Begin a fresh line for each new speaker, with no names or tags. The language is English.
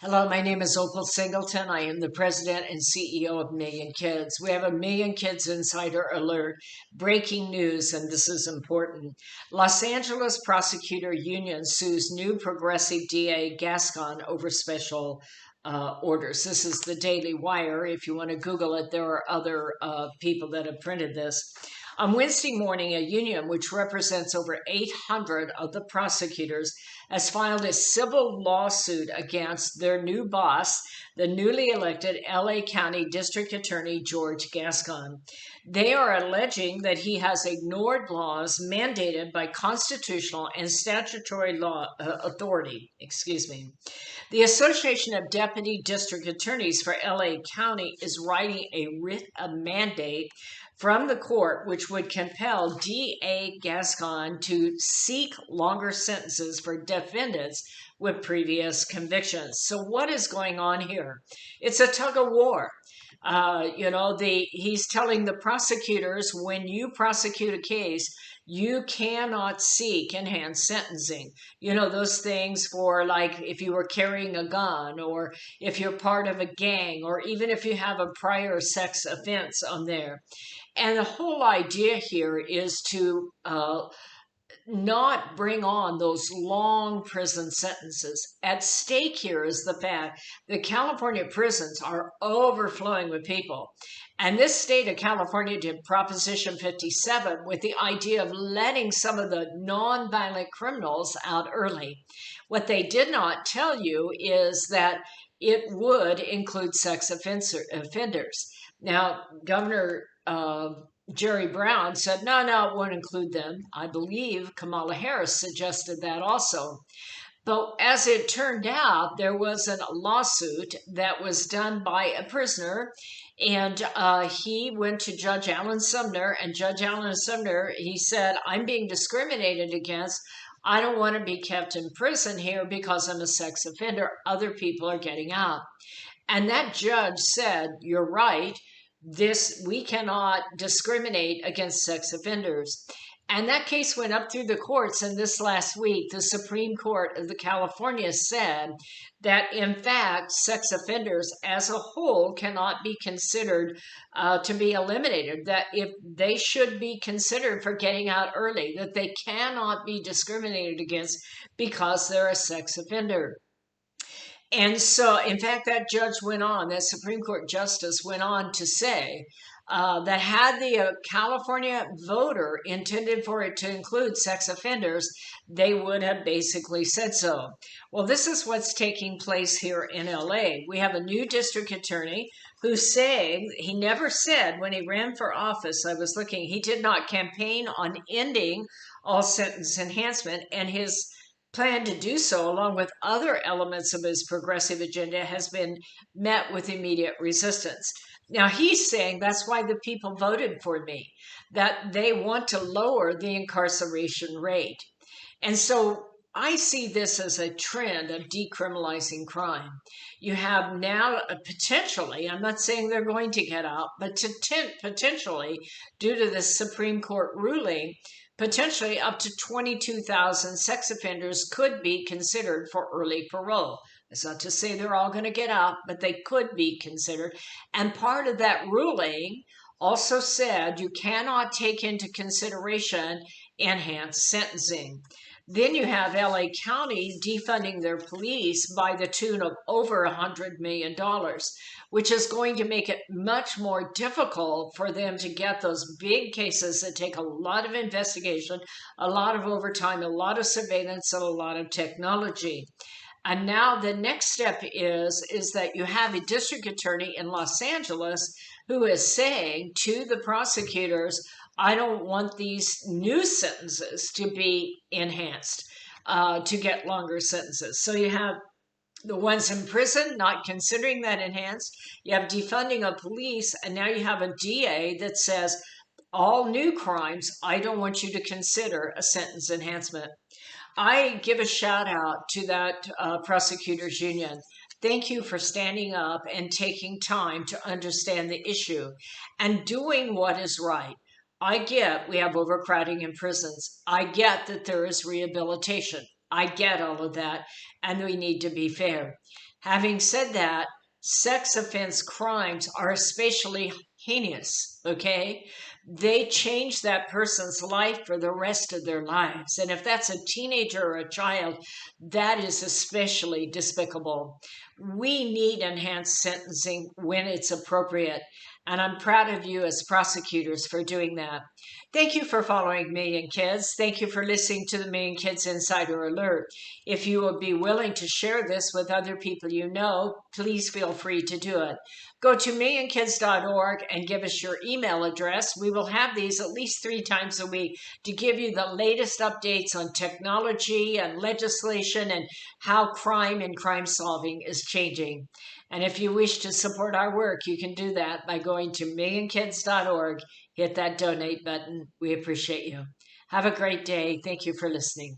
Hello, my name is Opal Singleton. I am the president and CEO of Million Kids. We have a Million Kids Insider Alert, breaking news, and this is important. Los Angeles Prosecutor Union sues new progressive DA Gascon over special orders. This is the Daily Wire. If you want to Google it, there are other people that have printed this. On Wednesday morning, a union which represents over 800 of the prosecutors has filed a civil lawsuit against their new boss, the newly elected LA County District Attorney George Gascon. They are alleging that he has ignored laws mandated by constitutional and statutory law authority. The Association of Deputy District Attorneys for LA County is writing a writ of mandate from the court, which would compel DA Gascon to seek longer sentences for defendants with previous convictions. So what is going on here? It's a tug of war. He's telling the prosecutors, when you prosecute a case, you cannot seek enhanced sentencing. Those things for, like, if you were carrying a gun, or if you're part of a gang, or even if you have a prior sex offense on there. And the whole idea here is to not bring on those long prison sentences. At stake here is the fact that California prisons are overflowing with people. And this state of California did Proposition 57 with the idea of letting some of the nonviolent criminals out early. What they did not tell you is that it would include sex offenders. Now, Governor Jerry Brown said, no, it won't include them. I believe Kamala Harris suggested that also. But as it turned out, there was a lawsuit that was done by a prisoner, and he went to Judge Alan Sumner, and Judge Alan Sumner, he said, I'm being discriminated against. I don't want to be kept in prison here because I'm a sex offender. Other people are getting out. And that judge said, you're right. We cannot discriminate against sex offenders. And that case went up through the courts. And this last week, the Supreme Court of California said that, in fact, sex offenders as a whole cannot be considered to be eliminated, that if they should be considered for getting out early, that they cannot be discriminated against because they're a sex offender. And so, in fact, that Supreme Court justice went on to say that had the California voter intended for it to include sex offenders, they would have basically said so. Well, this is what's taking place here in LA. We have a new district attorney who's saying, he never said when he ran for office, I was looking, he did not campaign on ending all sentence enhancement, and his plan to do so, along with other elements of his progressive agenda, has been met with immediate resistance. Now, he's saying that's why the people voted for me, that they want to lower the incarceration rate. And so I see this as a trend of decriminalizing crime. You have now potentially, I'm not saying they're going to get out, but potentially, due to the Supreme Court ruling, potentially up to 22,000 sex offenders could be considered for early parole. It's not to say they're all going to get out, but they could be considered. And part of that ruling also said you cannot take into consideration enhanced sentencing. Then you have LA County defunding their police by the tune of over $100 million, which is going to make it much more difficult for them to get those big cases that take a lot of investigation, a lot of overtime, a lot of surveillance, and a lot of technology. And now the next step is that you have a district attorney in Los Angeles who is saying to the prosecutors, I don't want these new sentences to be enhanced, to get longer sentences. So you have the ones in prison not considering that enhanced. You have defunding of police, and now you have a DA that says, all new crimes, I don't want you to consider a sentence enhancement. I give a shout out to that prosecutors union. Thank you for standing up and taking time to understand the issue and doing what is right. I get we have overcrowding in prisons. I get that there is rehabilitation. I get all of that, and we need to be fair. Having said that, sex offense crimes are especially heinous, okay? They change that person's life for the rest of their lives. And if that's a teenager or a child, that is especially despicable. We need enhanced sentencing when it's appropriate. And I'm proud of you as prosecutors for doing that. Thank you for following Million Kids. Thank you for listening to the Million Kids Insider Alert. If you would be willing to share this with other people you know, please feel free to do it. Go to millionkids.org and give us your email address. We will have these at least 3 times a week to give you the latest updates on technology and legislation and how crime and crime solving is changing. And if you wish to support our work, you can do that by going to millionkids.org. Hit that donate button. We appreciate you. Have a great day. Thank you for listening.